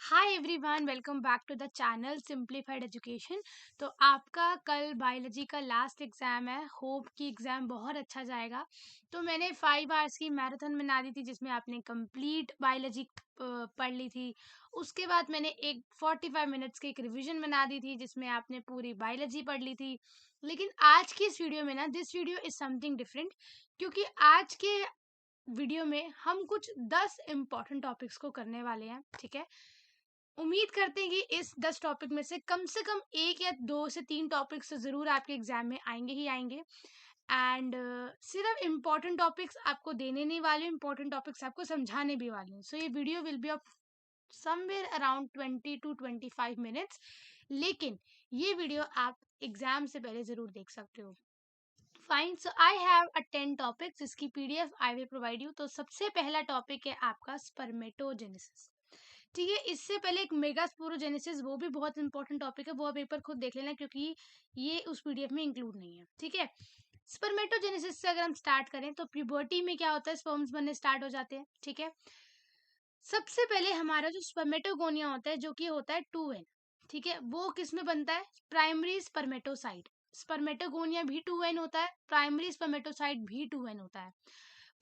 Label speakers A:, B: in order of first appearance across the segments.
A: Hi everyone, welcome back to the channel simplified education. तो आपका कल बायोलॉजी का लास्ट एग्जाम है। होप कि एग्जाम बहुत अच्छा जाएगा। तो मैंने 5 आवर्स की मैराथन बना दी थी जिसमें आपने कंप्लीट बायोलॉजी पढ़ ली थी। उसके बाद मैंने एक 45 मिनट्स की एक रिवीजन बना दी थी जिसमें आपने पूरी बायोलॉजी पढ़ ली थी। लेकिन आज की इस वीडियो में ना, this video is something different, क्योंकि आज के वीडियो में हम कुछ 10 इम्पॉर्टेंट टॉपिक्स को करने वाले हैं। ठीक है, उम्मीद करते हैं कि इस 10 टॉपिक में से कम एक या 2 से 3 टॉपिक्स जरूर आपके एग्जाम में आएंगे ही आएंगे। एंड सिर्फ इम्पोर्टेंट टॉपिक्स आपको देने नहीं वाले, इम्पोर्टेंट टॉपिक्स आपको समझाने भी वाले हैं। सो ये video will be of somewhere around 20 to 25 minutes. लेकिन ये वीडियो आप एग्जाम से पहले जरूर देख सकते हो। Fine, so I have a 10 topics जिसकी PDF I will provide you. तो सबसे पहला टॉपिक है आपका स्पर्मेटोजेनेसिस। ठीक है, इससे पहले एक मेगास्पोरोजेनेसिस, वो भी बहुत इंपॉर्टेंट टॉपिक है, वो आप पेपर खुद देख लेना क्योंकि ये उस पीडीएफ में इंक्लूड नहीं है। ठीक है, स्पर्मेटोजेनेसिस से अगर हम स्टार्ट करें तो प्यूबर्टी में क्या होता है, स्पर्म्स बनने स्टार्ट हो जाते हैं। ठीक है, सबसे पहले हमारा जो स्पर्मेटोगोनिया होता है जो कि होता है 2N। ठीक है, वो किस में बनता है, प्राइमरी स्पर्मेटोसाइट। स्पर्मेटोगोनिया भी 2N होता है, प्राइमरी स्पर्मेटोसाइट भी 2N होता है।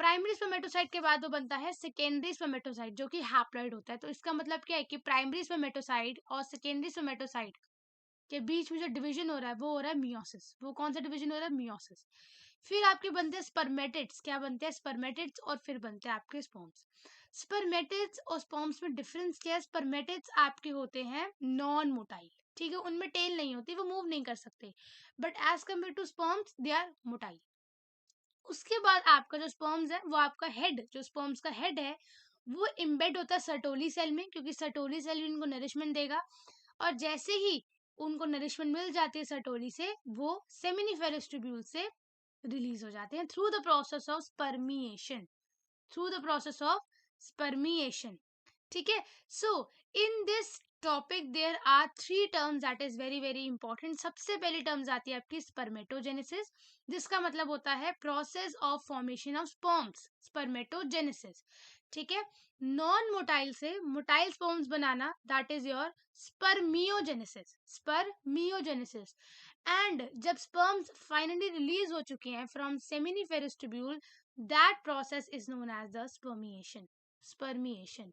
A: प्राइमरी स्पर्मेटोसाइट के बाद वो बनता है सेकेंडरी स्पर्मेटोसाइट जो कि हैप्लॉइड होता है। तो इसका मतलब क्या है कि प्राइमरी स्पर्मेटोसाइट और सेकेंडरी स्पर्मेटोसाइट के बीच में जो डिवीजन हो रहा है वो हो रहा है मियोसिस। वो कौन सा डिवीजन हो रहा है, मियोसिस। फिर आपके बनते हैं स्पर्मेटिड्स। क्या बनते हैं, स्पर्मेटिड्स, और फिर बनते हैं आपके स्पर्म्स। स्पर्मेटिड्स और स्पर्म्स में डिफरेंस क्या है, स्पर्मेटिड्स आपके होते हैं नॉन मोटाइल। ठीक है, उनमें टेल नहीं होती, वो मूव नहीं कर सकते, but as compared to sperms they are motile. उसके बाद आपका जो स्पर्म्स है वो आपका हेड, जो स्पर्म्स का हेड है वो इम्बेड होता है सर्टोली सेल में, क्योंकि सर्टोली सेल उनको नरिशमेंट देगा। और जैसे ही उनको नरिशमेंट मिल जाती है सर्टोली से, वो सेमिनिफेरस ट्यूब्यूल से रिलीज हो जाते हैं through the process of spermiation. Through the process of spermiation. ठीक है, so in this topic there are 3 terms that is very very important. सबसे पहली टर्म्स आती है आपकी स्पर्मेटोजेनेसिस, जिसका मतलब होता है process of formation of sperms, spermatogenesis. ठीक है, नॉन मोटाइल से मोटाइल स्पर्म्स बनाना, that is your spermiogenesis. Spermiogenesis. And जब स्पर्म्स फाइनली रिलीज हो चुके हैं from seminiferous tubule, that process is known as the spermiation. Spermiation.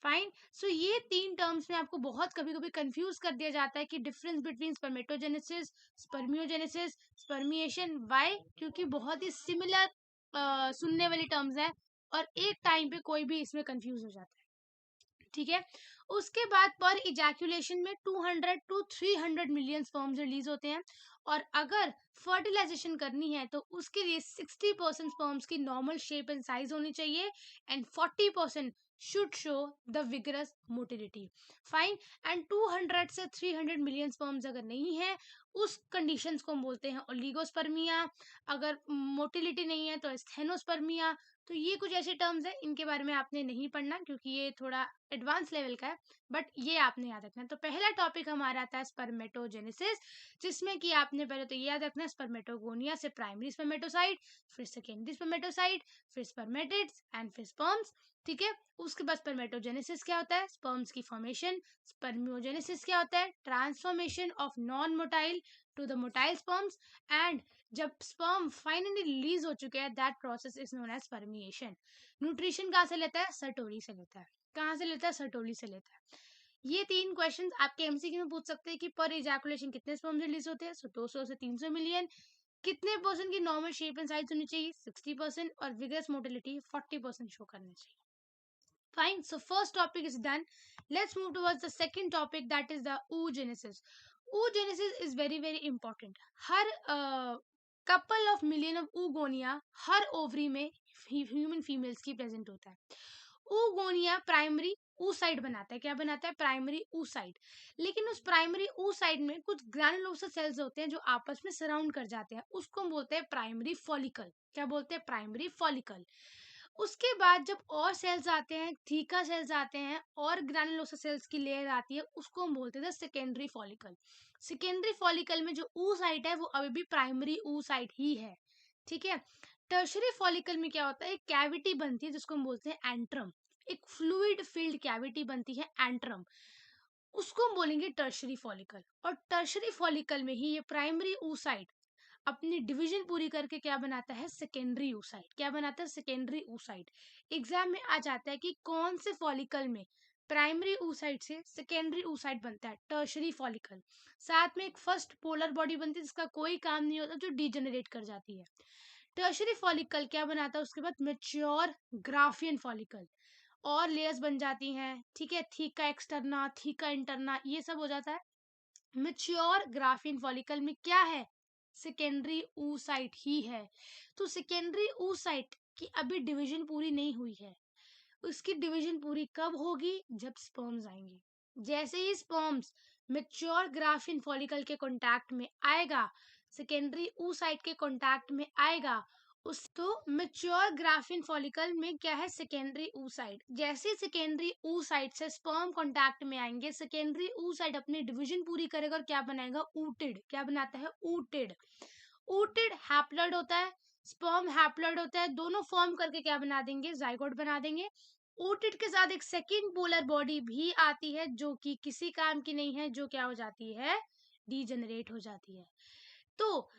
A: Fine, so ये 3 terms में आपको बहुत कभी कभी कंफ्यूज कर दिया जाता है कि difference between spermatogenesis, spermiogenesis, spermiation. Why, क्योंकि बहुत ही सिमिलर सुनने वाली टर्म्स हैं और एक टाइम पे कोई भी इसमें कंफ्यूज हो जाता है। ठीक है, उसके बाद पर इजैकुलेशन में 200 to 300 मिलियन स्पर्म्स रिलीज होते हैं। और अगर फर्टिलाइजेशन करनी है तो उसके लिए 60% स्पर्म्स की नॉर्मल शेप एंड साइज होनी चाहिए and 40% should show the vigorous motility. Fine, and 200 से 300 मिलियन स्पर्म्स अगर नहीं है, उस कंडीशंस को हम बोलते हैं ओलिगोस्पर्मिया। अगर मोटिलिटी नहीं है तो स्थेनोस्पर्मिया। तो ये कुछ ऐसे टर्म्स हैं, इनके बारे में आपने नहीं पढ़ना क्योंकि ये थोड़ा एडवांस लेवल का है, बट ये आपने याद रखना है। तो पहला टॉपिक हमारा आता है स्पर्मेटोजेनेसिस, जिसमें कि आपने पहले तो ये याद रखना है स्पर्मेटोगोनिया से प्राइमरी स्पर्मेटोसाइट, फिर सेकेंडरी स्पर्मेटोसाइट, फिर स्पर्मेटिड्स एंड फिर स्पर्म्स। ठीक है, उसके बाद स्पर्मेटोजेनेसिस क्या होता है, स्पर्म्स की फॉर्मेशन। स्पर्मियोजेनेसिस क्या होता है, transformation of non motile to the motile sperms. And जब स्पर्म फाइनली रिलीज हो चुके हैं, that process is known as spermiation. Nutrition कहाँ से लेता है, सर्टोली से लेता है। कहाँ से लेता है, सर्टोली से लेता है। ये 3 क्वेश्चंस आपके एमसीक्यू में पूछ सकते हैं कि पर इजैकुलेशन कितने स्पर्म रिलीज होते हैं, 200 से 300 मिलियन। कितने परसेंट की नॉर्मल शेप एंड साइज होनी चाहिए, 60%, और विगरस मोटिलिटी 40% शो करनी चाहिए। Fine, so first topic is done. Let's move towards the second topic, that is the oogenesis. Oogenesis is very very important. Her couple of million of oogonia her ovary में human females की present होता है। oogonia primary oocyte बनाता है। क्या बनाता है, primary oocyte। लेकिन उस प्राइमरी oocyte में कुछ ग्रैनुलोसा सेल्स होते हैं जो आपस में सराउंड कर जाते हैं, उसको हम बोलते हैं प्राइमरी फॉलिकल। क्या बोलते हैं, प्राइमरी फॉलिकल। उसके बाद जब और सेल्स आते हैं, थीका सेल्स आते हैं, और ग्रैनुलोसा सेल्स की लेयर आती है, उसको हम बोलते हैं सेकेंडरी फॉलिकल। सेकेंडरी फॉलिकल में जो ऊ साइट है वो अभी भी प्राइमरी ऊ साइट ही है। ठीक है, टर्शरी फॉलिकल में क्या होता है, एक कैविटी बनती है जिसको हम बोलते हैं एंट्रम। एक फ्लूइड फिल्ड कैविटी बनती है एंट्रम, उसको हम बोलेंगे टर्शरी फॉलिकल। और टर्शरी फॉलिकल में ही ये प्राइमरी oocyte अपनी डिवीजन पूरी करके क्या बनाता है, सेकेंडरी oocyte। क्या बनाता है, सेकेंडरी oocyte। एग्जाम में आ जाता है कि कौन से फॉलिकल में प्राइमरी oocyte से सेकेंडरी oocyte बनता है, टर्शरी फॉलिकल। साथ में एक फर्स्ट पोलर बॉडी बनती है जिसका कोई काम नहीं होता, जो डिजेनरेट कर जाती है। टर्शरी फॉलिकल क्या बनाता है, उसके बाद मेच्योर ग्राफियन फॉलिकल, और लेयर्स बन जाती हैं, ठीक है, थीका एक्सटर्ना, थीका इंटरना, ये सब हो जाता है। मेच्योर ग्राफियन फॉलिकल में क्या है, सेकेंडरी oocyte ही है। तो सेकेंडरी oocyte की अभी डिवीजन पूरी नहीं हुई है, उसकी डिवीजन पूरी कब होगी, जब स्पर्म्स आएंगे। जैसे ही स्पर्म्स मेच्योर ग्राफियन फॉलिकल के कांटेक्ट में आएगा, सेकेंडरी oocyte के कांटेक्ट में आएगा, उस तो मेच्योर ग्राफियन फॉलिकल में क्या है, सेकेंडरी oocyte। जैसे सेकेंडरी oocyte से स्पर्म कांटेक्ट में आएंगे, सेकेंडरी oocyte अपनी डिवीजन पूरी करेगा और क्या बनाएगा, ooted। क्या बनाता है, ooted। ooted हैप्लॉइड होता है, स्पर्म हैप्लॉइड होता है, दोनों फॉर्म करके क्या बना देंगे, जाइगोट बना देंगे। ooted के साथ एक सेकेंड पोलर बॉडी भी आती है जो कि किसी काम की नहीं है, जो क्या हो जाती है, डीजेनरेट हो जाती है। तो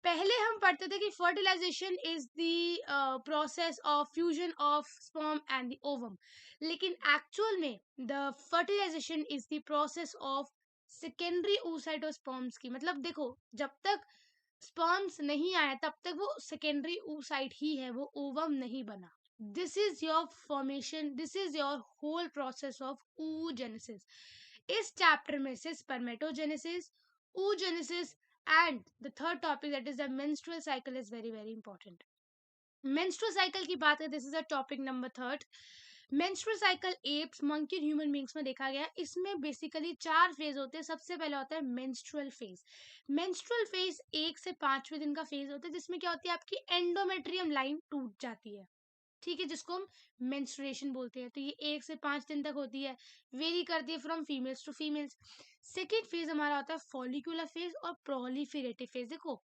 A: पहले हम पढ़ते थे कि fertilization is the process of fusion of sperm and the ovum, लेकिन एक्चुअल में the fertilization is the process of secondary oocyte sperms की। मतलब देखो, जब तक स्पर्म्स नहीं आया तब तक वो सेकेंडरी oocyte ही है, वो ओवम नहीं बना। This is your formation, this is your whole process of oogenesis। इस चैप्टर में से spermatogenesis, oogenesis and the third topic, that is the menstrual cycle, is very very important। menstrual cycle की बात है, this is a topic number third। menstrual cycle apes, monkey, human beings में देखा गया। इसमें बेसिकली 4 फेज होते हैं। सबसे पहले होता है menstrual phase। menstrual phase 1 से 5वें दिन का फेज होता है, जिसमें क्या होती है, आपकी एंडोमेट्रियम लाइन टूट जाती है, ठीक है, जिसको हम मेंस्ट्रुएशन बोलते हैं। तो ये 1 से 5 दिन तक होती है, वेरी करती है from females to females. Second phase हमारा होता है फॉलिकुलर फेज और प्रोलिफेरेटिव फेज। देखो,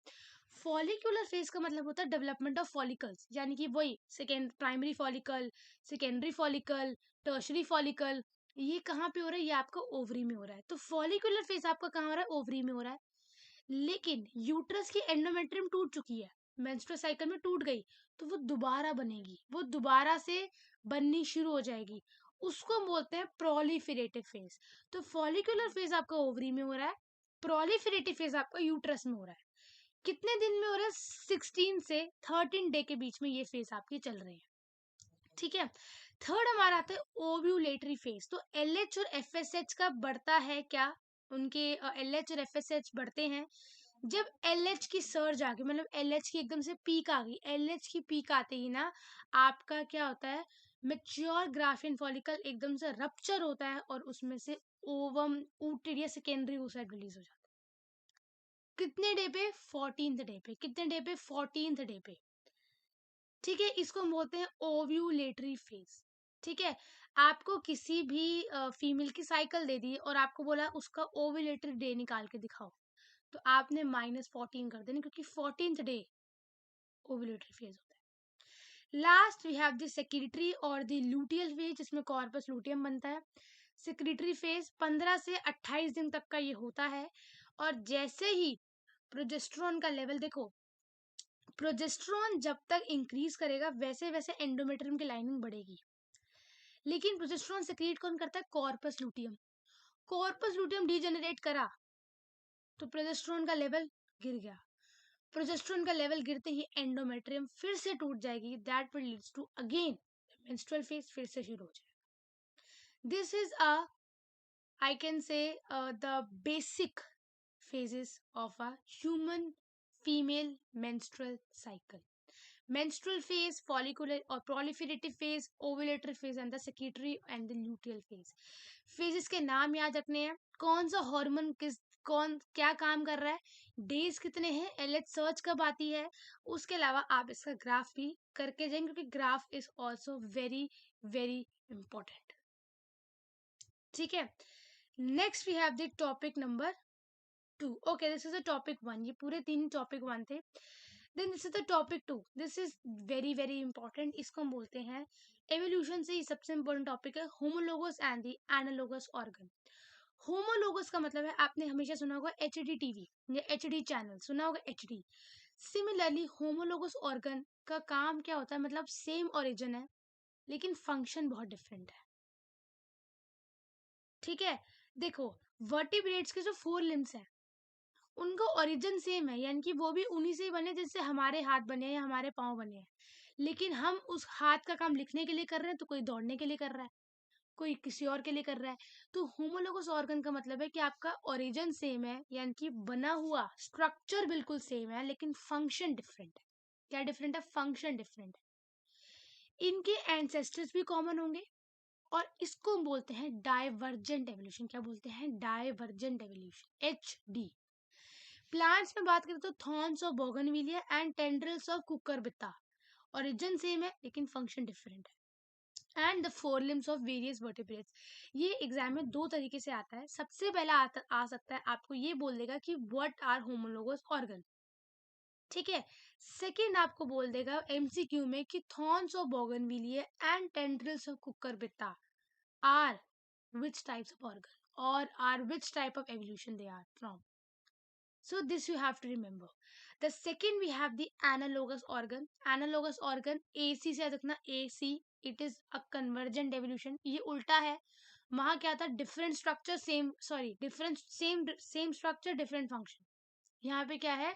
A: फॉलिकुलर फेज का मतलब होता है डेवलपमेंट ऑफ फॉलिकल्स, यानी कि वही second primary follicle, secondary follicle, tertiary follicle. ये कहाँ पे हो रहा है, ये आपका ओवरी में हो रहा है। तो फॉलिकुलर फेज आपका कहाँ हो रहा है, ओवरी में हो रहा है। लेकिन यूट्रस की एंडोमेट्रियम टूट चुकी है, मेंस्ट्रुअल साइकिल में टूट गई, तो वो दोबारा बनेगी, वो दोबारा से बननी शुरू हो जाएगी, उसको हम बोलते हैं प्रोलिफेरेटिव फेज। तो फॉलिकुलर फेज आपका ओवरी में हो रहा है, प्रोलिफेरेटिव फेज आपका यूट्रस में हो रहा है। कितने दिन में हो रहा है, 16 से 13 डे के बीच में ये फेज आपकी चल रही है, ठीक है। थर्ड हमारा आता है ओव्यूलेटरी फेज। तो एलएच और एफएसएच का बढ़ता है क्या, उनके एलएच और एफएसएच बढ़ते हैं जब एलएच की सर्ज आ गई, मतलब एलएच की एकदम से पीक आ गई। एलएच की पीक आते ही ना आपका क्या होता है, मेच्योर ग्राफियन फॉलिकल एकदम से रप्चर होता है और उसमें से ओवम, ooted या सेकेंडरी oocyte रिलीज हो जाता है। कितने डे पे, 14th डे पे। कितने डे पे, 14th डे पे, ठीक है। इसको हम बोलते हैं ओव्यूलेटरी फेज, ठीक है। आपको किसी भी फीमेल की साइकिल दे दी और आपको बोला उसका ओव्यूलेटरी डे निकाल के दिखाओ, तो आपने -14 कर देना, क्योंकि 14th डे ओव्यूलेटरी फेज होता है। Last we have the secretory और द लूटियल फेज, जिसमें कॉर्पस लूटियम बनता है। सेक्रेटरी फेज 15 से 28 दिन तक का ये होता है। और जैसे ही प्रोजेस्टेरोन का लेवल, देखो प्रोजेस्टेरोन जब तक इंक्रीज करेगा वैसे वैसे एंडोमेट्रियम की लाइनिंग बढ़ेगी। लेकिन प्रोजेस्टेरोन सेक्रेट कौन करता है, corpus luteum. Corpus luteum degenerate करा तो प्रोजेस्टेरोन का लेवल गिर गया। प्रोजेस्टेरोन का लेवल गिरते ही एंडोमेट्रियम फिर से टूट जाएगी, that will leads to again menstrual phase, फिर से शुरू हो जाएगा। This is a, I can say the basic phases of a human female menstrual cycle: menstrual phase, follicular or proliferative phase, ovulatory phase and the secretory and the luteal phase। phases के नाम याद रखने हैं, कौन सा hormone किस, कौन क्या काम कर रहा है, डेज कितने हैं, एलएच सर्च कब आती है। उसके अलावा आप इसका ग्राफ भी करके जाएंगे, क्योंकि graph is also very very important, ठीक है। Next we have the topic number 2। Okay, this is a topic 1। ये पूरे 3 टॉपिक 1 थे। Then this is the topic 2। This is very very important। इसको हम बोलते हैं एवोल्यूशन से ही सबसे इंपॉर्टेंट टॉपिक है homologous and the analogous organ. Homologous का मतलब है, आपने हमेशा सुना होगा एच डी टीवी या एच डी चैनल, सुना होगा H D. Similarly homologous organ का काम क्या होता है, मतलब सेम ओरिजिन है लेकिन फंक्शन बहुत डिफरेंट है। ठीक है, देखो वर्टिब्रेट्स के जो 4 लिम्स हैं उनका ओरिजिन सेम है, यानी कि वो भी उन्हीं से ही बने जिससे हमारे हाथ बने हैं या हमारे पाँव बने हैं। लेकिन हम उस हाथ का काम लिखने के लिए कर रहे हैं तो कोई दौड़ने के लिए कर रहा है, कोई किसी और के लिए कर रहा है। तो होमोलोगस ऑर्गन का मतलब है कि आपका ओरिजिन सेम है, यानी कि बना हुआ स्ट्रक्चर बिल्कुल सेम है लेकिन फंक्शन डिफरेंट है। क्या डिफरेंट है? फंक्शन डिफरेंट है। इनके एंसेस्टर्स भी कॉमन होंगे और इसको बोलते हैं डाइवर्जेंट एवोल्यूशन। क्या बोलते हैं? Divergent evolution, H D. Plants में बात करें तो thorns of bougainvillea and tendrils of cucurbita, origin same है लेकिन फंक्शन डिफरेंट है। And the fore limbs of various vertebrates, ये एग्जाम में 2 तरीके से आता है। सबसे पहला आ सकता है, आपको ये बोल देगा कि व्हाट आर होमोलोगस ऑर्गन, ठीक है। सेकंड आपको बोल देगा एमसीक्यू में कि thorns of bougainvillea and tendrils of cucurbita are which types of organ or are which type of evolution they are from. So this you have to remember. The second we have the analogous organ. Analogous organ AC से याद रखना, AC it is a convergent evolution. ये उल्टा है, वहाँ क्या था, different structure same, sorry, different same structure different function. यहाँ पे क्या है,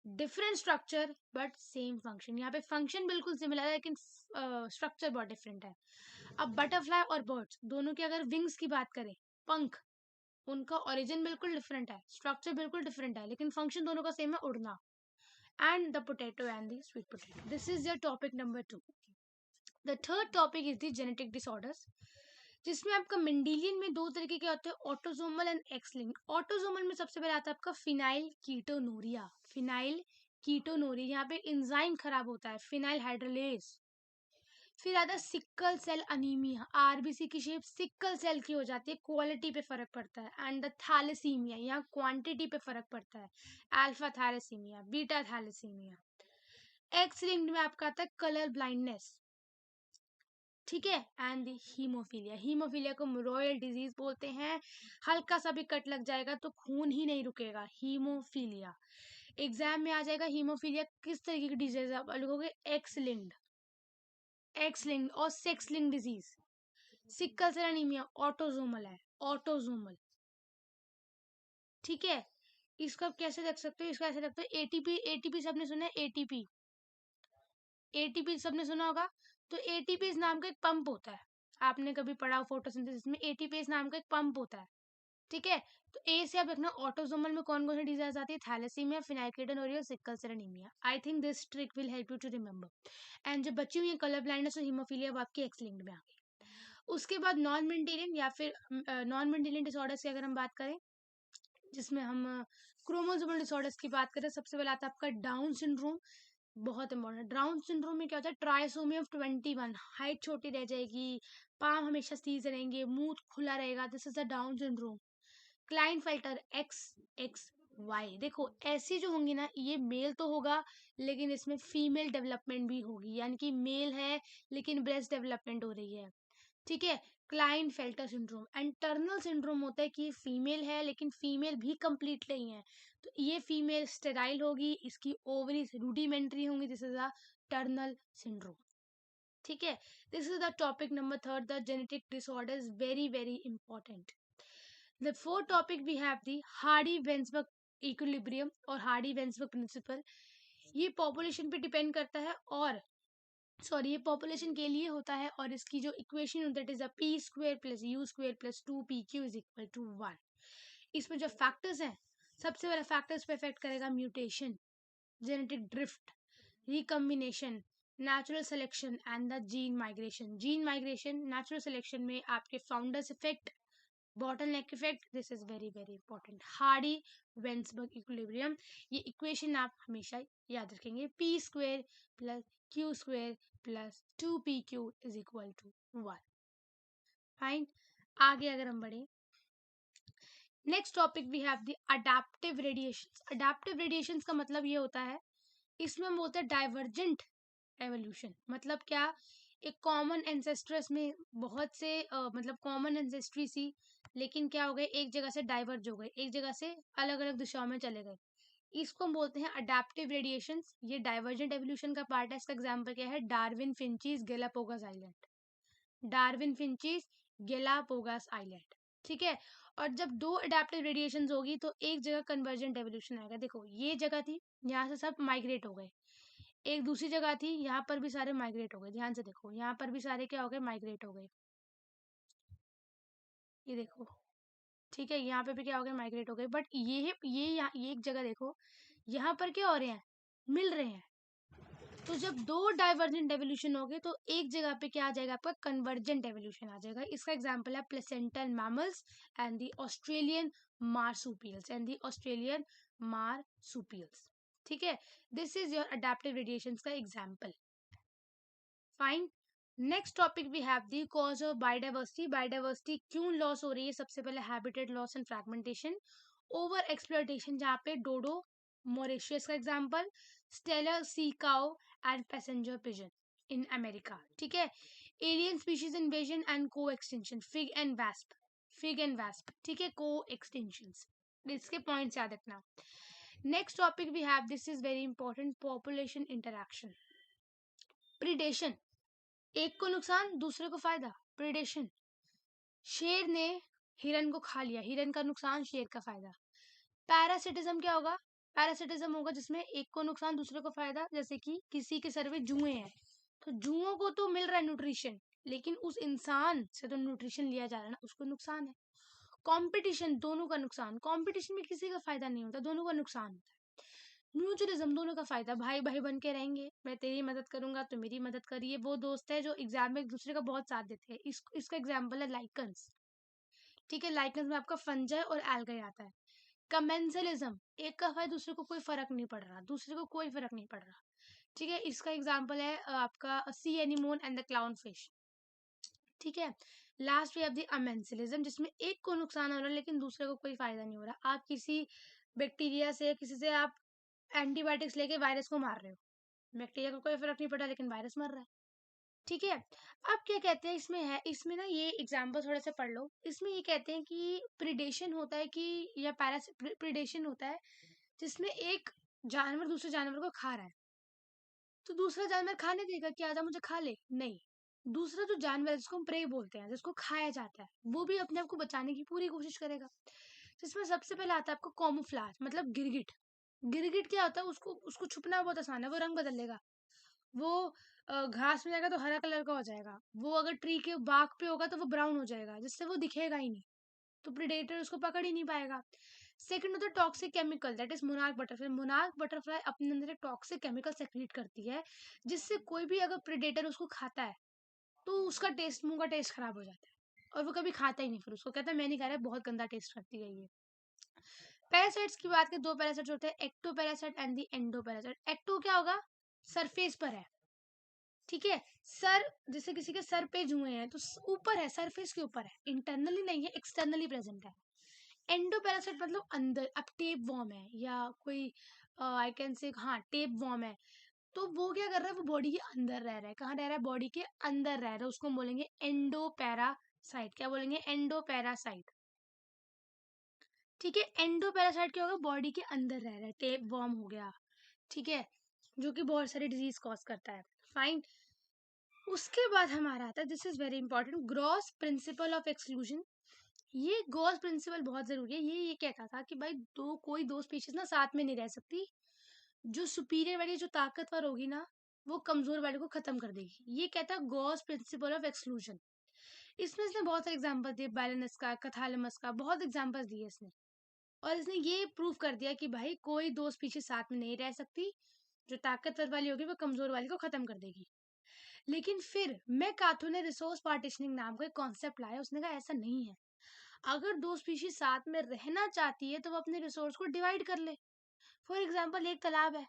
A: different structure but same function. यहाँ पे फंक्शन बिल्कुल सिमिलर है लेकिन स्ट्रक्चर बहुत डिफरेंट है। अब बटरफ्लाई और बर्ड्स दोनों की अगर विंग्स की बात करें, पंख, उनका ओरिजिन बिल्कुल डिफरेंट है, स्ट्रक्चर बिल्कुल डिफरेंट है लेकिन फंक्शन दोनों का सेम है, उड़ना। And the potato and the sweet potato, this is your topic number 2। The third topic is the genetic disorders, जिसमें आपका मेंडेलियन में 2 तरीके के होते हैं, autosomal and x linked. Autosomal में सबसे पहले आता है आपका फिनाइल कीटोनूरिया। फिनाइल कीटोनूरिया, यहाँ पे एंजाइम खराब होता है, फिनाइल हाइड्रोलेज। फिर आता है सिक्कल सेल अनीमिया, आरबीसी की शेप सिक्कल सेल की हो जाती है, क्वालिटी पे फर्क पड़ता है। एंड द थैलेसीमिया, यहाँ क्वांटिटी पे फर्क पड़ता है, alpha thalassaemia, beta thalassaemia. X linked में आपका आता है कलर ब्लाइंडनेस, ठीक है। एंड द हीमोफीलिया, हीमोफीलिया को रॉयल डिजीज बोलते हैं, हल्का सा भी कट लग जाएगा तो खून ही नहीं रुकेगा, हीमोफीलिया। एग्जाम में आ जाएगा हीमोफीलिया किस तरीके की डिजीज है, आप लिखोगे एक्स लिंक्ड, एक्स लिंक्ड और sex linked disease. Sickle cell anaemia autosomal है, ऑटोजोमल, ठीक है। इसको आप कैसे रख सकते हो, इसको ऐसे रखते हो एटीपी, एटीपी सबने सुना है, एटीपी, एटीपी सबने सुना होगा। तो एटीपी नाम का एक पंप होता है, आपने कभी पढ़ा फोटोसिंथेसिस में, एटीपी नाम का एक पंप होता है, ठीक है। तो ए से आप देखना ऑटोसोमल में कौन कौन सी डिजीज आती है, thalassaemia, phenylketonuria, sickle cell anaemia. I think this trick will help you to remember. And जो बची हुई है कलर ब्लाइंडनेस और हीमोफीलिया, वो आपकी एक्स लिंक्ड में आ गई। उसके बाद नॉन मेंडेलियन या फिर नॉन मेंडेलियन डिसऑर्डर्स की अगर हम बात करें, जिसमें हम क्रोमोसोमल डिसऑर्डर्स की बात करें, सबसे पहले आता है आपका डाउन सिंड्रोम, बहुत इंपॉर्टेंट। डाउन सिंड्रोम में क्या होता है, ट्राइसोमी ऑफ 21, हाइट छोटी रह जाएगी, पाँव हमेशा सीधे रहेंगे, मुंह खुला रहेगा, this is the Down syndrome. Klinefelter X X Y, देखो ऐसी जो होंगी ना, ये मेल तो होगा लेकिन इसमें फीमेल डेवलपमेंट भी होगी, यानी कि मेल है लेकिन ब्रेस्ट डेवलपमेंट हो रही है, ठीक है। Klinefelter syndrome. And Turner syndrome होता है कि फीमेल है लेकिन फीमेल भी कंप्लीट नहीं है, तो ये फीमेल स्टेराइल होगी, इसकी ओवरीज रूडिमेंट्री होंगी, this is a Turner syndrome, ठीक है। This is the topic number 3, the genetic disorder is very very important. The fourth topic we have the Hardy Weinberg equilibrium और हार्डी वेंसबर्ग प्रिंसिपल। ये population पे depend करता है, और sorry ये population के लिए होता है, और इसकी जो इक्वेशन होता है it is a p square plus q square plus 2pq is equal to 1। इसमें जो फैक्टर्स हैं, सबसे पहले फैक्टर्स पे इफेक्ट करेगा mutation, genetic drift, recombination, natural selection and the gene migration. Gene migration, natural selection में आपके founders effect, bottleneck effect, this is very very important। Hardy Weinberg equilibrium, ये इक्वेशन आप हमेशा याद रखेंगे, p square plus q square plus 2pq is equal to 1। Fine, आगे अगर हम बढ़े, next topic we have the adaptive radiations. Adaptive radiations का मतलब ये होता है, इसमें हम बोलते हैं डाइवर्जेंट एवोल्यूशन। मतलब क्या, एक कॉमन एंसेस्ट्रस में बहुत से मतलब कॉमन एंसेस्ट्री थी, लेकिन क्या हो गए, एक जगह से डाइवर्ज हो गए, एक जगह से अलग अलग दिशाओं में चले गए। इसको हम बोलते हैं अडेप्टिव रेडिएशंस। ये डाइवर्जेंट एवोल्यूशन का पार्ट है। इसका एग्जांपल क्या है, Darwin finches Galapagos island, Darwin finches Galapagos island. ठीक है। और जब दो अडेप्टिव रेडिएशंस होगी तो एक जगह कन्वर्जेंट एवोल्यूशन आएगा। देखो ये जगह थी, यहाँ से सब माइग्रेट हो गए, एक दूसरी जगह थी, यहाँ पर भी सारे माइग्रेट हो गए। ध्यान से देखो, यहाँ पर भी सारे क्या हो गए, माइग्रेट हो गए। ये देखो, ठीक है, यहाँ पे भी क्या हो गया, माइग्रेट हो गए। बट ये एक जगह देखो, यहाँ पर क्या हो रहे हैं, मिल रहे हैं। तो जब दो डाइवर्जेंट एवोल्यूशन हो गए तो एक जगह पे क्या आ जाएगा, आपका कन्वर्जेंट एवोल्यूशन आ जाएगा। इसका एग्जांपल है placental mammals and the Australian marsupials ठीक है, this is your adaptive radiations का example. Fine. Next topic we have the cause of biodiversity. Biodiversity क्यों लॉस हो रही है, सबसे पहले habitat loss and fragmentation, over exploitation, जहाँ पे डोडो मॉरिशस का example, Steller sea cow and passenger pigeon in America. ठीक है। Alien species invasion and coextinction, fig and wasp. ठीक है, को एक्सटेंशंस, इसके पॉइंट्स याद रखना। Next topic we have, this is very important, population interaction. Predation, एक को नुकसान दूसरे को फायदा। प्रीडेशन, शेर ने हिरन को खा लिया, हिरन का नुकसान शेर का फायदा। पैरासिटिज्म क्या होगा, पैरासिटिज्म होगा जिसमें एक को नुकसान दूसरे को फायदा। जैसे कि किसी के सर में जुएं हैं, तो जुओं को तो मिल रहा है न्यूट्रिशन, लेकिन उस इंसान से तो न्यूट्रिशन लिया जा रहा है ना, उसको नुकसान है। कंपटीशन, दोनों का नुकसान, कंपटीशन में किसी का फायदा नहीं होता, दोनों का नुकसान होता है। म्यूचुअलिज्म, दोनों का फायदा, भाई भाई बन के रहेंगे, मैं तेरी मदद करूंगा तो मेरी मदद करिए। वो दोस्त है जो एग्जाम में एक दूसरे का बहुत साथ देते हैं। इसका एग्जाम्पल है लाइकन्स। ठीक है, लाइकन्स में आपका फंजाई और एल्गाई आता है। कमेंसलिज्म, एक का फायदा दूसरे को कोई फर्क नहीं पड़ रहा, दूसरे को कोई फर्क नहीं पड़ रहा। ठीक है, इसका एग्जाम्पल है आपका sea anemone and the clown fish. ठीक है। Last we have the amensalism, जिसमें एक को नुकसान हो रहा है लेकिन दूसरे को कोई फायदा नहीं हो रहा। आप किसी बैक्टीरिया से, किसी से आप एंटीबायोटिक्स लेके वायरस को मार रहे हो, बैक्टीरिया को कोई फर्क नहीं पड़ा लेकिन वायरस मर रहा है। ठीक है। अब क्या कहते हैं इसमें है, इसमें ना ये एग्जाम्पल थोड़ा सा पढ़ लो। इसमें ये कहते हैं कि प्रिडेशन होता है कि, या प्रिडेशन होता है जिसमें एक जानवर दूसरे जानवर को खा रहा है, तो दूसरा जानवर खाने देगा कि आजा मुझे खा ले, नहीं। दूसरा जो जानवर है जिसको हम प्रे बोलते हैं, जिसको खाया जाता है, वो भी अपने आप को बचाने की पूरी कोशिश करेगा। जिसमें सबसे पहले आता है आपको कॉमोफ्लाज, मतलब गिरगिट। गिरगिट क्या होता है, उसको उसको छुपना बहुत आसान है, वो रंग बदल लेगा। वो घास में जाएगा तो हरा कलर का हो जाएगा, वो अगर ट्री के बाग पे होगा तो वो ब्राउन हो जाएगा, जिससे वो दिखेगा ही नहीं, तो प्रेडेटर उसको पकड़ ही नहीं पाएगा। सेकंड होता है toxic chemical, that is monarch butterfly. Monarch butterfly अपने अंदर एक टॉक्सिक केमिकल सेक्रेट करती है, जिससे कोई भी अगर प्रेडेटर उसको खाता है तो उसका टेस्ट, मुंह का टेस्ट खराब हो जाता है और वो कभी खाता ही नहीं, फिर उसको कहता है मैं नहीं खा रहा, बहुत गंदा टेस्ट करती है ये। पैरासाइट्स की बात करें, दो पैरासाइट्स होते हैं, ecto parasite and the endo parasite. Ecto क्या होगा, सरफेस पर है। ठीक है, सर, जैसे किसी के सर पे जुए हैं तो ऊपर है, सरफेस के ऊपर है, इंटरनली नहीं है, एक्सटर्नली प्रेजेंट है। एंडो पैरासाइट मतलब अंदर, अब टेप वॉर्म है या कोई आई कैन से, हाँ टेप वॉर्म है, तो वो क्या कर रहा है, वो बॉडी के अंदर रह रहा है। कहाँ रह रहा है, बॉडी के अंदर रह रहा है, उसको हम बोलेंगे एंडो पैरासाइट। क्या बोलेंगे, एंडो पैरासाइट। ठीक है, एंडो पैरासाइट क्या होगा, बॉडी के अंदर रह रहा है, टेप वॉर्म हो गया। ठीक है, जो कि बहुत सारी डिजीज कॉज करता है। फाइन। उसके बाद हमारा आता है, this is very important, gross principle of exclusion. ये गॉस प्रिंसिपल बहुत जरूरी है। ये कहता था कि भाई कोई दो स्पीशीज ना साथ में नहीं रह सकती, जो सुपीरियर वाली, जो ताकतवर होगी ना, वो कमजोर वाले को खत्म कर देगी। ये कहता है गॉस प्रिंसिपल ऑफ एक्सक्लूजन। इसमें इसने बहुत सारे एग्जांपल दिए, बैलेनस का, कैथालमस का, बहुत एग्जांपल्स दिए इसने। और इसने ये प्रूव कर दिया कि भाई कोई दो स्पीशीज साथ में नहीं रह सकती, जो ताकतवर वाली होगी वो कमजोर वाली को खत्म कर देगी। लेकिन फिर मैकार्थर ने रिसोर्स पार्टीशनिंग नाम का एक कॉन्सेप्ट लाया। उसने कहा ऐसा नहीं है, अगर दो स्पीशीज साथ में रहना चाहती है तो वो अपने रिसोर्स को डिवाइड कर ले। फॉर एग्जाम्पल, एक तालाब है,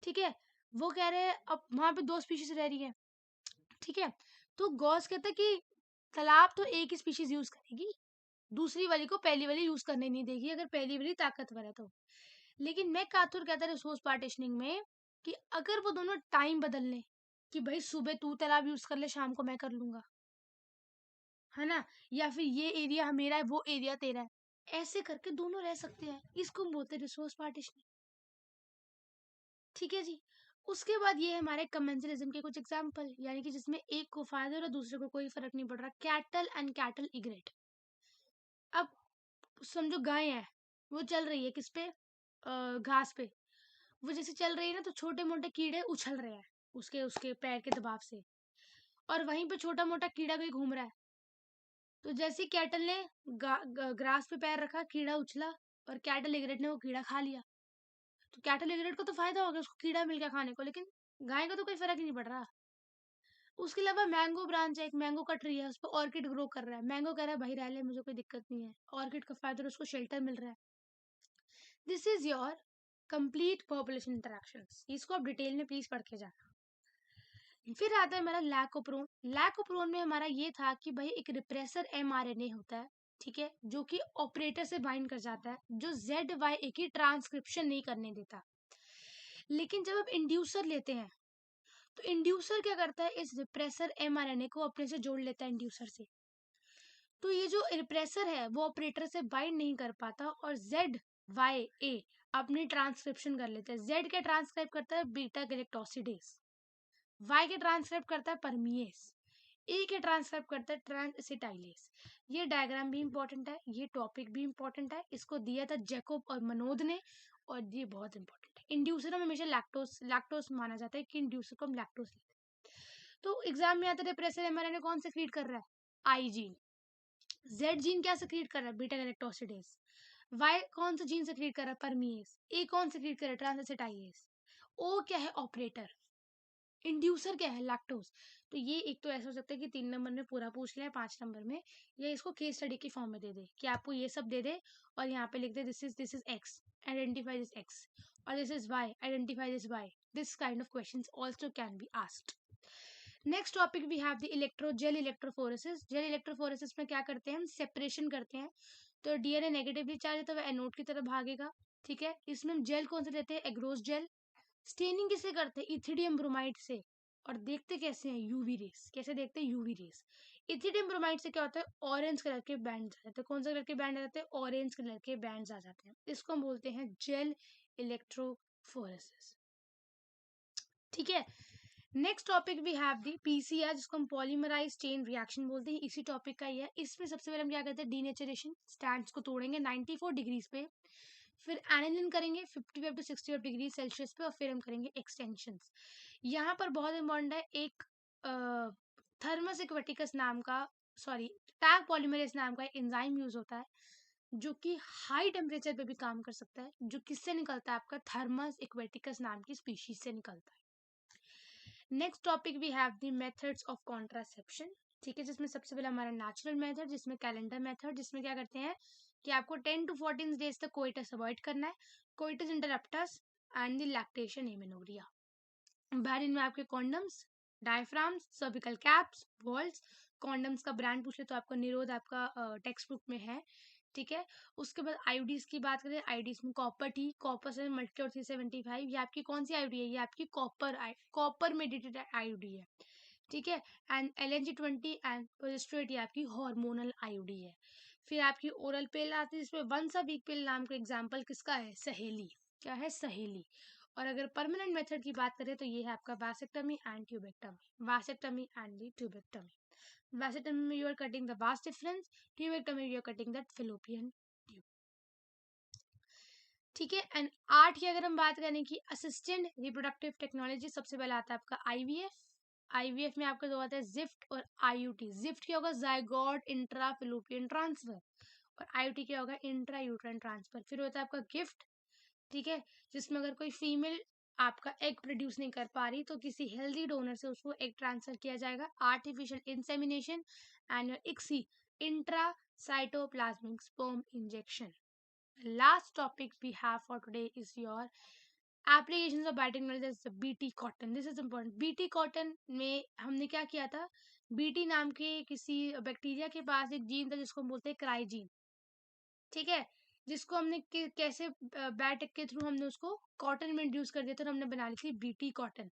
A: ठीक है, वो कह रहे हैं अब वहां पे दो स्पीशीज रह रही है, ठीक है, तो गॉस कहता है कि तालाब तो एक ही स्पीशीज यूज करेगी, दूसरी वाली को पहली वाली यूज करने नहीं देगी अगर पहली वाली ताकतवर है तो। लेकिन मैकार्थर कहता है रिसोर्स पार्टीशनिंग में कि अगर वो दोनों टाइम बदल लें, कि भाई सुबह तू तालाब यूज कर ले, शाम को मैं कर लूंगा, है ना, या फिर ये एरिया मेरा है वो एरिया तेरा है, ऐसे करके दोनों रह सकते हैं। इसको हम बोलते हैं रिसोर्स पार्टीशन। ठीक है जी। उसके बाद ये हमारे कमेंसरिज्म के कुछ एग्जाम्पल, यानी कि जिसमें एक को फायदा हो रहा है दूसरे को कोई फर्क नहीं पड़ रहा। Cattle and cattle egret. अब समझो गाय है, वो चल रही है किस पे, घास पे। वो जैसे चल रही है ना, तो छोटे मोटे कीड़े उछल रहे हैं उसके उसके पैर के दबाव से, और वहीं पे छोटा मोटा कीड़ा कोई घूम रहा है। तो जैसे ही कैटल ने ग्रास पे पैर रखा, कीड़ा उछला, और कैटल इग्रेट ने वो कीड़ा खा लिया। तो कैटल इग्रेट को तो फायदा हो गया, उसको कीड़ा मिल गया खाने को, लेकिन गाय को तो कोई फर्क ही नहीं पड़ रहा। उसके अलावा मैंगो ब्रांच है, एक मैंगो कट रही है, उस पर ऑर्किड ग्रो कर रहा है। मैंगो कह रहा है भाई रह ले, मुझे कोई दिक्कत नहीं है। ऑर्किड का फायदा, उसको शेल्टर मिल रहा है। This is your complete population interactions. इसको आप डिटेल में प्लीज पढ़ के जाना। फिर आता है हमारा लैक ओप्रोन। लैक ओप्रोन में हमारा ये था कि भाई एक रिप्रेसर एमआरएनए होता है, ठीक है, जो कि ऑपरेटर से बाइंड कर जाता है, जो जेड वाई ए की ट्रांसक्रिप्शन नहीं करने देता। लेकिन जब आप इंड्यूसर लेते हैं, तो इंड्यूसर क्या करता है, इस रिप्रेसर एमआरएनए को अपने से जोड़ लेता है इंड्यूसर से। तो ये जो रिप्रेसर है वो ऑपरेटर से बाइंड नहीं कर पाता, और जेड वाई ए अपनी ट्रांसक्रिप्शन कर लेते हैं। जेड क्या ट्रांसक्राइब करता है, बीटा गैलेक्टोसिडेज। वाई के ट्रांसक्राइब करता है परमिएस। ए के ट्रांसक्राइब करता है ट्रांसएसिटाइलेस। ये डायग्राम भी इंपॉर्टेंट है, ये टॉपिक भी इंपॉर्टेंट है। इसको दिया था जैकोब और मनोद ने, और ये बहुत इंपॉर्टेंट है। इंड्यूसर में हमेशा लैक्टोस लैक्टोस माना जाता है कि इंड्यूसर को हम लैक्टोस लेते हैं। तो एग्जाम में आता है रिप्रेसर एमआरएनए कौन सेक्रीट कर रहा है, आई जीन। जेड जीन क्या सेक्रीट कर रहा है, बीटा गैलेक्टोसिडेज। वाई कौन सा जीन सेक्रीट कर रहा है, परमिएस। ए कौन सेक्रीट कर रहा है, ट्रांसएसिटाइलेस। ओ क्या है, ऑपरेटर। इंड्यूसर क्या है, लैक्टोज। तो ये एक तो ऐसा हो सकता है कि 3 नंबर में पूरा पूछ ले, 5 नंबर में, या इसको केस स्टडी की फॉर्म में दे दे कि आपको ये सब दे दे, और यहाँ पे लिख दे this is X, identify this X, और this is Y, identify this Y. This kind of questions also can be asked. Next topic we have the gel electrophoresis. Gel electrophoresis में क्या करते हैं, हम सेपरेशन करते हैं। तो डीएनए नेगेटिवली चार्ज है तो वह एनोड की तरफ भागेगा, ठीक है। इसमें हम जेल कौन से लेते हैं, एग्रोस जेल। स्टेनिंग किसे करते हैं, इथिडियम ब्रोमाइड से। और देखते कैसे हैं, यूवी रेस। कैसे देखते हैं, यूवी रेस। इथिडियम ब्रोमाइड से क्या होता है, ऑरेंज कलर के बैंड आ जाते हैं। कौन सा कलर के बैंड आ जाते हैं, ऑरेंज कलर के बैंड आ जाते हैं। इसको हम बोलते हैं जेल इलेक्ट्रोफोरेसिस, ठीक है। Next topic we have the PCR, जिसको हम पॉलीमराइज चेन रिएक्शन बोलते हैं। इसी टॉपिक का ही है। इसमें सबसे पहले हम क्या करते हैं, डीनेचरेशन, स्टैंड्स को तोड़ेंगे 94 डिग्रीज पे, फिर एनिलिन करेंगे 55 टू 65 डिग्री सेल्सियस पे, और फिर हम करेंगे एक्सटेंशंस। यहाँ पर बहुत इंपॉर्टेंट है, एक थर्मस एक्वेटिकस नाम का, सॉरी, टैग पॉलीमरेज नाम का एंजाइम यूज होता है, जो कि हाई टेम्परेचर पे भी काम कर सकता है, जो किससे निकलता है, आपका थर्मस एक्वेटिकस नाम की स्पीशीज से निकलता है। Next topic we have the methods of contraception, ठीक है, जिसमें सबसे पहले हमारा नेचुरल मेथड, जिसमें कैलेंडर मेथड, जिसमें क्या करते हैं कि आपको 10 टू 14 डेज तक कोइटस अवॉइड करना है, coitus interruptus and the lactation amenorrhea. Barrier में आपके condoms, diaphragms, cervical caps, vaults. Condoms का ब्रांड पूछ ले तो आपका निरोध आपका टेक्स्ट बुक में है, ठीक है। उसके बाद आईओडीज की बात करें, आईओडीज में कॉपर टी, कॉपर से मल्टी और 375, ये आपकी कौन सी आईओडी है, ये आपकी कॉपर मेडिटेड आईओडी है, ठीक है। एंड LNG-20 एंड प्रोजेस्टेरोइड ये आपकी हार्मोनल आईओडी है। फिर आपकी ओरल पिल आती है, जिसमें वंस अ वीक पिल नाम का एग्जाम्पल किसका है, सहेली। क्या है, सहेली। और अगर परमानेंट मेथड की बात करें तो ये है आपका vasectomy and tubectomy, vasectomy and the tubectomy. Vasectomy में you are cutting the vas deferens, tubectomy you are cutting that fallopian tube, ठीक है। एंड आर्ट की अगर हम बात करें कि असिस्टेंट रिप्रोडक्टिव टेक्नोलॉजी, सबसे पहले आता है आपका आईवीएफ। आईवीएफ में आपका दो आता है जिफ्ट और आईयूटी। जिफ्ट क्या होगा, जायगोट इंट्रा फिलोपियन ट्रांसफर, और आईयूटी क्या होगा, इंट्रा यूट्राइन ट्रांसफर। फिर होता है आपका गिफ्ट, ठीक है, जिसमें अगर कोई फीमेल आपका एग प्रोड्यूस नहीं कर पा रही तो किसी हेल्दी डोनर से उसको एग ट्रांसफर किया जाएगा, artificial insemination. And ICSI, intra cytoplasmic sperm injection. Last topic we have for today is your applications of biotechnology as BT cotton. This is important. BT cotton में हमने क्या किया था, BT नाम के किसी बैक्टीरिया के पास एक जीन था जिसको हम बोलते हैं क्राइजीन, ठीक है, जिसको हमने कैसे बैट के थ्रू हमने उसको कॉटन में इंड्यूस कर दिया था और हमने बना ली थी BT कॉटन।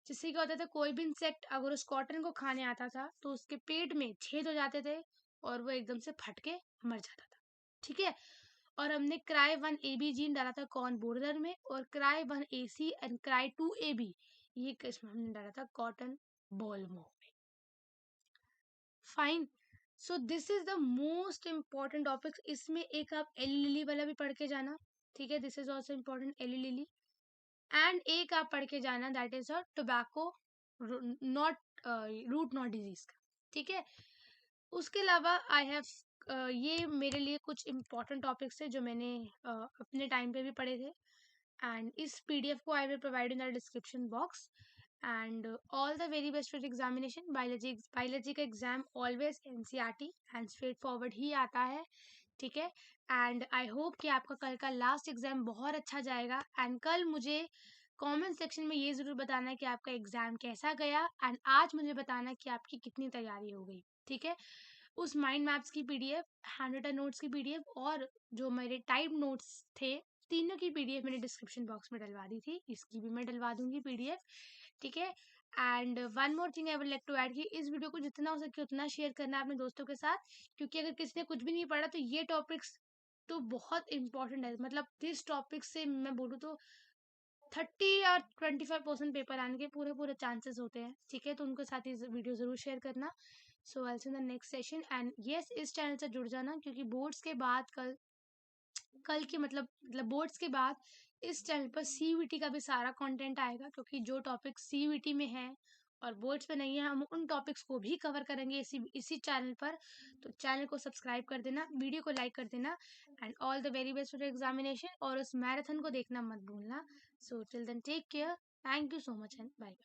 A: जिससे क्या होता था, कोई भी इंसेक्ट अगर उस कॉटन को खाने आता था तो उसके पेट में छेद हो जाते थे और वो एकदम से फट के मर जाता था। ठीक है। और हमने क्राई 1 AB जीन डाला था कॉर्न बोर्डर में, और cry 1 AC and cry 2 AB ये किस्म हमने डाला था कॉटन बॉलमो में। Fine. So this is the most important topic. इसमें एक आप एली लिली वाला भी पढ़ के जाना। ठीक है, this is also important, Eli Lilly. And एक आप पढ़ के जाना, that is a tobacco knot root knot disease का। ठीक है। उसके अलावा आई हैव ये मेरे लिए कुछ इम्पोर्टेंट टॉपिक्स थे जो मैंने अपने टाइम पे भी पढ़े थे, एंड इस पीडीएफ को I will provide in the description box. And all the very best for examination. Biology का exam always NCERT and straight forward ही आता है। ठीक है। एंड आई होप कि आपका कल का लास्ट एग्जाम बहुत अच्छा जाएगा, एंड कल मुझे कमेंट सेक्शन में ये ज़रूर बताना है कि आपका एग्जाम कैसा गया, एंड आज मुझे बताना है कि आपकी कितनी तैयारी हो गई। ठीक है। उस माइंड मैप्स की पीडीएफ, हैंड रिटन नोट्स की पीडीएफ और जो मेरे टाइप नोट्स थे, तीनों की पीडीएफ मैंने डिस्क्रिप्शन बॉक्स में डलवा दी थी, इसकी भी मैं डलवा दूंगी पीडीएफ। ठीक है। And one more thing I would like to add कि इस वीडियो को जितना हो सके उतना शेयर करना है अपने दोस्तों के साथ, क्योंकि अगर किसी ने कुछ भी नहीं पढ़ा तो ये टॉपिक्स तो बहुत इंपॉर्टेंट है। मतलब दिस टॉपिक से मैं बोलूँ तो 30 या 25% पेपर आने के पूरे पूरे चांसेस होते हैं। ठीक है, तो उनके साथ ही वीडियो जरूर शेयर करना। So I see in the next session, and yes इस चैनल से जुड़ जाना, क्योंकि बोर्ड्स के बाद कल कल के मतलब बोर्ड्स के बाद इस चैनल पर सीयूईटी का भी सारा कंटेंट आएगा, क्योंकि जो टॉपिक सीयूईटी में है और बोर्ड्स पे नहीं है, हम उन टॉपिक्स को भी कवर करेंगे इसी चैनल पर। तो चैनल को सब्सक्राइब कर देना, वीडियो को लाइक कर देना, and all the very best for examination, और उस मैराथन को देखना मत भूलना। So till then take care, thank you so much and bye.